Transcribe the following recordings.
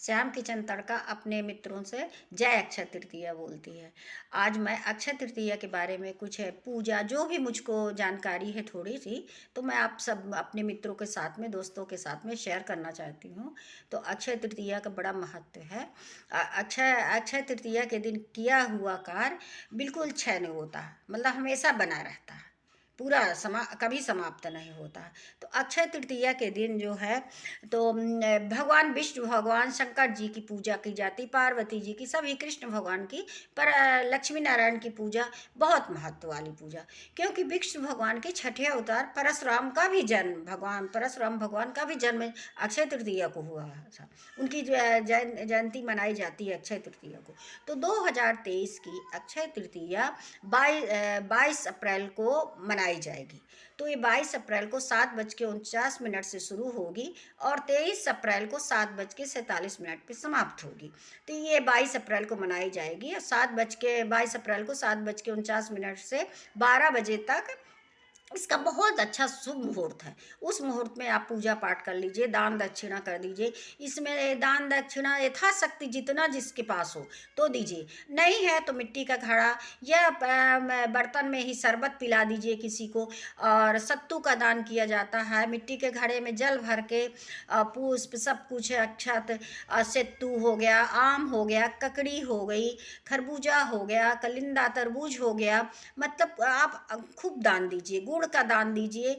Shyam kitchen तड़का अपने मित्रों से जय अक्षय तृतीया बोलती है। आज मैं अक्षय तृतीया के बारे में कुछ है पूजा जो भी मुझको जानकारी है थोड़ी सी, तो मैं आप सब अपने मित्रों के साथ में दोस्तों के साथ में शेयर करना चाहती हूँ। तो अक्षय तृतीया का बड़ा महत्व है। अक्षय अक्षय तृतीया के दिन किया हुआ कार्य बिल्कुल क्षय नहीं होता, मतलब हमेशा बना रहता है, पूरा कभी समाप्त नहीं होता है। तो अक्षय तृतीया के दिन जो है तो भगवान विष्णु भगवान शंकर जी की पूजा की जाती, पार्वती जी की, सभी कृष्ण भगवान की, पर लक्ष्मी नारायण की पूजा बहुत महत्व वाली पूजा। क्योंकि विष्णु भगवान के छठे अवतार परशुराम का भी जन्म, भगवान परशुराम भगवान का भी जन्म अक्षय तृतीया को हुआ था। उनकी जयंती मनाई जाती है अक्षय तृतीया को। तो 2023 की अक्षय तृतीया 22 अप्रैल को मनाई जाएगी। तो ये 22 अप्रैल को 7:49 से शुरू होगी और 23 अप्रैल को 7:47 पे समाप्त होगी। तो ये 22 अप्रैल को मनाई जाएगी और 22 अप्रैल को 7:49 से 12 बजे तक। इसका बहुत अच्छा शुभ मुहूर्त है। उस मुहूर्त में आप पूजा पाठ कर लीजिए, दान दक्षिणा कर दीजिए। इसमें दान दक्षिणा यथाशक्ति जितना जिसके पास हो तो दीजिए, नहीं है तो मिट्टी का घड़ा या बर्तन में ही शरबत पिला दीजिए किसी को। और सत्तू का दान किया जाता है, मिट्टी के घड़े में जल भर के पुष्प सब कुछ, अक्षत, सत्तू हो गया, आम हो गया, ककड़ी हो गई, खरबूजा हो गया, कलिंदा तरबूज हो गया, मतलब आप खूब दान दीजिए, गुड़ का दान दीजिए।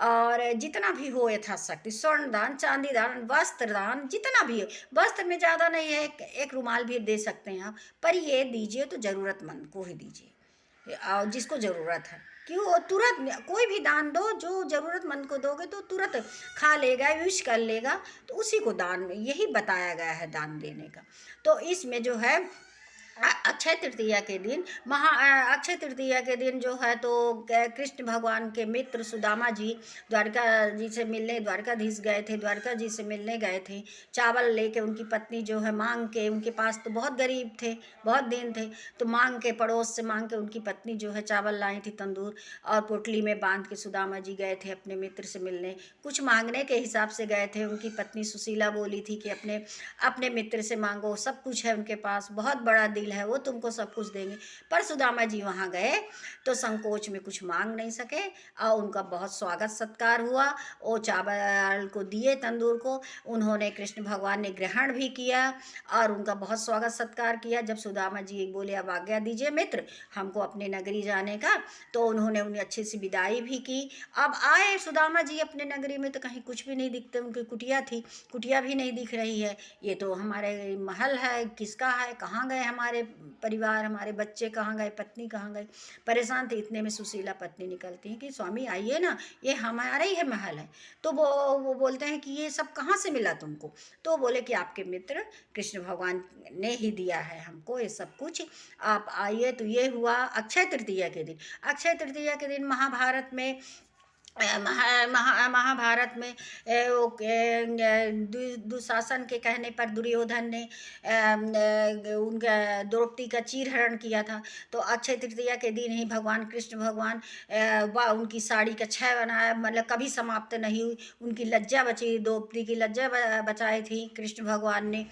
और जितना भी हो यथाशक्ति, स्वर्ण दान, चांदी दान, वस्त्र दान, जितना भी है। वस्त्र में ज़्यादा नहीं है, एक रुमाल भी दे सकते हैं आप, पर ये दीजिए तो ज़रूरतमंद को ही दीजिए और जिसको ज़रूरत है। क्यों, तुरंत कोई भी दान दो, जो ज़रूरतमंद को दोगे तो तुरंत खा लेगा, यूज कर लेगा, तो उसी को दान में यही बताया गया है दान देने का। तो इसमें जो है अक्षय तृतीया के दिन अक्षय तृतीया के दिन जो है तो कृष्ण भगवान के मित्र सुदामा जी द्वारका जी से मिलने द्वारकाधीश गए थे, द्वारका जी से मिलने गए थे। चावल लेके उनकी पत्नी जो है मांग के, उनके पास तो बहुत गरीब थे, बहुत दिन थे, तो मांग के, पड़ोस से मांग के उनकी पत्नी जो है चावल लाई थी तंदूर और पोटली में बांध के सुदामा जी गए थे अपने मित्र से मिलने। कुछ मांगने के हिसाब से गए थे। उनकी पत्नी सुशीला बोली थी कि अपने अपने मित्र से मांगो, सब कुछ है उनके पास, बहुत बड़ा दिल है, वो तुमको सब कुछ देंगे। पर सुदामा जी वहाँ गए तो संकोच में कुछ मांग नहीं सके और उनका बहुत स्वागत सत्कार हुआ। वो चावल को दिए तंदूर को, उन्होंने, कृष्ण भगवान ने ग्रहण भी किया और उनका बहुत स्वागत सत्कार किया। जब सुदामा जी बोले अब आज्ञा दीजिए मित्र हमको अपने नगरी जाने का, तो उन्होंने उन्हें अच्छी सी विदाई भी की। अब आए सुदामा जी अपने नगरी में तो कहीं कुछ भी नहीं दिखते, उनकी कुटिया थी, कुटिया भी नहीं दिख रही है। ये तो हमारे महल है, किसका है, कहाँ गए हमारे परिवार, हमारे बच्चे कहाँ गए, पत्नी कहाँ गई। परेशान थे। इतने में सुशीला पत्नी निकलती है कि स्वामी आइए ना, ये हमारा ही है महल है। तो वो बोलते हैं कि ये सब कहाँ से मिला तुमको। तो बोले कि आपके मित्र कृष्ण भगवान ने ही दिया है हमको ये सब कुछ, आप आइए। तो ये हुआ अक्षय तृतीया के दिन। अक्षय तृतीया के दिन महाभारत में महाभारत में दुशासन के कहने पर दुर्योधन ने उनका द्रौपदी का चीरहरण किया था। तो अक्षय तृतीया के दिन ही भगवान कृष्ण भगवान उनकी साड़ी का क्षय बनाया, मतलब कभी समाप्त नहीं हुई। उनकी लज्जा बची, द्रौपदी की लज्जा बचाई थी कृष्ण भगवान ने।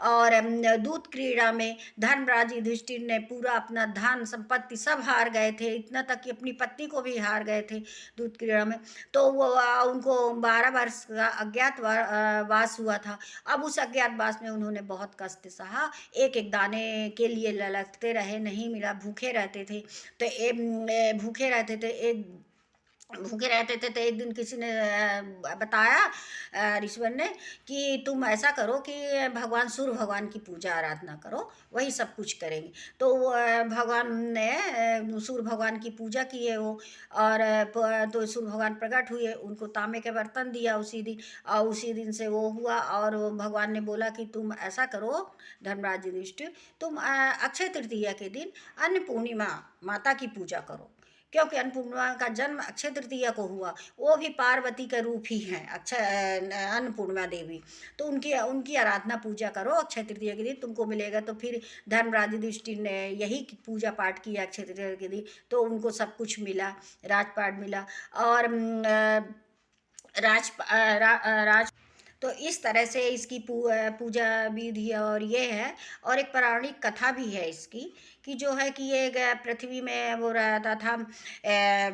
और दूत क्रीड़ा में धर्मराज युधिष्ठिर ने पूरा अपना धन संपत्ति सब हार गए थे, इतना तक कि अपनी पत्नी को भी हार गए थे दूत क्रीड़ा में। तो वो उनको 12 वर्ष का वास हुआ था। अब उस अज्ञातवास में उन्होंने बहुत कष्ट सहा, एक एक दाने के लिए ललकते रहे, नहीं मिला, भूखे रहते थे। तो भूखे रहते थे, तो एक दिन किसी ने बताया, ऋषिवर ने, कि तुम ऐसा करो कि भगवान सूर्य भगवान की पूजा आराधना करो, वही सब कुछ करेंगे। तो भगवान ने सूर्य भगवान की पूजा की है वो। और तो सूर्य भगवान प्रकट हुए, उनको तांबे के बर्तन दिया उसी दिन, और उसी दिन से वो हुआ। और भगवान ने बोला कि तुम ऐसा करो धर्मराज युधिष्ठिर, तुम अक्षय तृतीया के दिन अन्नपूर्णिमा माता की पूजा करो, क्योंकि अन्नपूर्णिमा का जन्म अक्षय तृतीया को हुआ। वो भी पार्वती का रूप ही हैं अन्नपूर्णिमा देवी। तो उनकी उनकी आराधना पूजा करो अक्षय तृतीया के दिन, तुमको मिलेगा। तो फिर धर्मराज युधिष्ठिर ने यही पूजा पाठ किया अक्षय तृतीया के दिन, तो उनको सब कुछ मिला, राजपाट मिला। और राज तो इस तरह से इसकी पूजा विधि और ये है। और एक पौराणिक कथा भी है इसकी, कि जो है कि ये पृथ्वी में वो रहता था,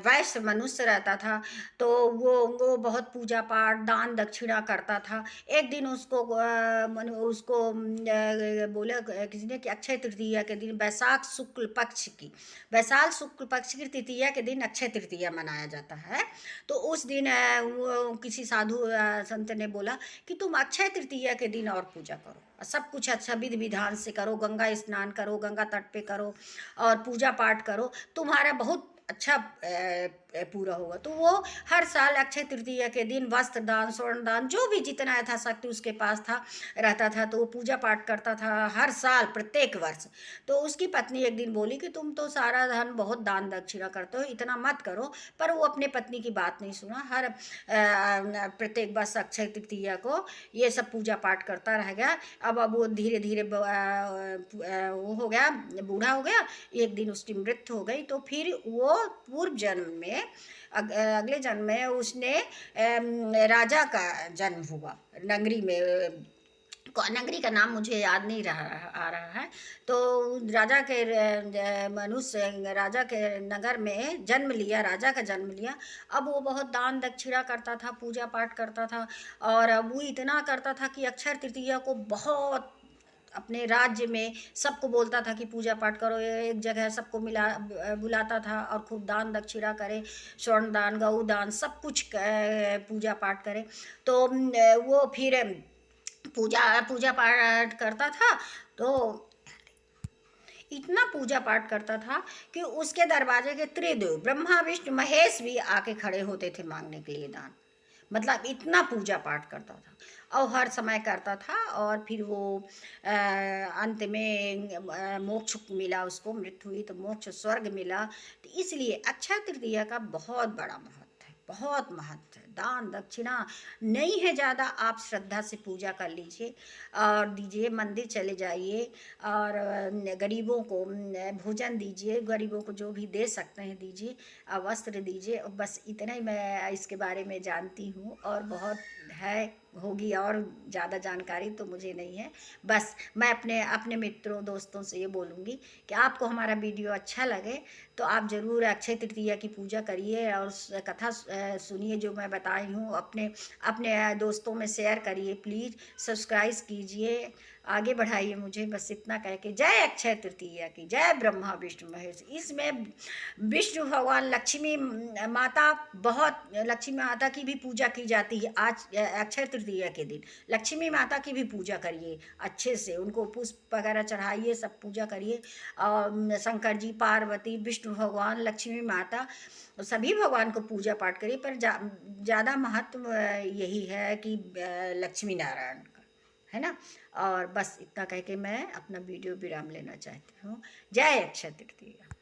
वैश्य मनुष्य रहता था। तो वो बहुत पूजा पाठ दान दक्षिणा करता था। एक दिन उसको बोला किसी ने कि अक्षय तृतीया के दिन, वैशाख शुक्ल पक्ष की तृतीया के दिन अक्षय तृतीया मनाया जाता है। तो उस दिन वो किसी साधु संत ने बोला कि तुम अक्षय तृतीया के दिन और पूजा करो, सब कुछ अच्छा विधि विधान से करो, गंगा स्नान करो, गंगा तट पे करो और पूजा पाठ करो, तुम्हारा बहुत अच्छा पूरा होगा। तो वो हर साल अक्षय तृतीया के दिन वस्त्र दान, स्वर्ण दान, जो भी जितना यथाशक्ति उसके पास था रहता था, तो वो पूजा पाठ करता था हर साल प्रत्येक वर्ष। तो उसकी पत्नी एक दिन बोली कि तुम तो सारा धन बहुत दान दक्षिणा करते हो, इतना मत करो। पर वो अपने पत्नी की बात नहीं सुना, हर प्रत्येक वर्ष अक्षय तृतीया को ये सब पूजा पाठ करता रह गया। अब वो धीरे धीरे वो हो गया, बूढ़ा हो गया। एक दिन उसकी मृत्यु हो गई। तो फिर वो पूर्व जन्म में अगले जन्म में उसने राजा का जन्म हुआ नगरी में। नगरी का नाम मुझे याद नहीं आ रहा है। तो राजा के मनुष्य राजा के नगर में जन्म लिया, राजा का जन्म लिया। अब वो बहुत दान दक्षिणा करता था, पूजा पाठ करता था। और अब वो इतना करता था कि अक्षय तृतीया को बहुत अपने राज्य में सबको बोलता था कि पूजा पाठ करो, एक जगह सबको मिला बुलाता था और खूब दान दक्षिणा करे, स्वर्ण दान, गौ दान, सब कुछ पूजा पाठ करे। तो वो फिर पूजा पूजा पाठ करता था। तो इतना पूजा पाठ करता था कि उसके दरवाजे के त्रिदेव ब्रह्मा विष्णु महेश भी आके खड़े होते थे मांगने के लिए दान। मतलब इतना पूजा पाठ करता था और हर समय करता था। और फिर वो अंत में मोक्ष मिला, उसको मृत्यु हुई तो मोक्ष स्वर्ग मिला। तो इसलिए अक्षय तृतीया का बहुत बड़ा महत्व है, बहुत महत्व है। दान दक्षिणा नहीं है ज़्यादा, आप श्रद्धा से पूजा कर लीजिए और दीजिए, मंदिर चले जाइए और गरीबों को भोजन दीजिए, गरीबों को जो भी दे सकते हैं दीजिए, वस्त्र दीजिए। बस इतना ही मैं इसके बारे में जानती हूँ, और बहुत है, होगी और ज़्यादा जानकारी तो मुझे नहीं है। बस मैं अपने अपने मित्रों दोस्तों से ये बोलूँगी कि आपको हमारा वीडियो अच्छा लगे तो आप ज़रूर अक्षय तृतीया की पूजा करिए और कथा सुनिए जो मैं बताई हूँ, अपने अपने दोस्तों में शेयर करिए, प्लीज़ सब्सक्राइब कीजिए, आगे बढ़ाइए मुझे। बस इतना कह के जय अक्षय तृतीया की, जय ब्रह्मा विष्णु महेश। इसमें विष्णु भगवान लक्ष्मी माता, बहुत लक्ष्मी माता की भी पूजा की जाती है। आज अक्षय तृतीया के दिन लक्ष्मी माता की भी पूजा करिए अच्छे से, उनको पुष्प वगैरह चढ़ाइए, सब पूजा करिए। और शंकर जी, पार्वती, विष्णु भगवान, लक्ष्मी माता, सभी भगवान को पूजा पाठ करिए। पर ज़्यादा महत्व यही है कि लक्ष्मी नारायण का, है ना। और बस इतना कह के मैं अपना वीडियो विराम लेना चाहती हूँ। जय अक्षय तृतीया।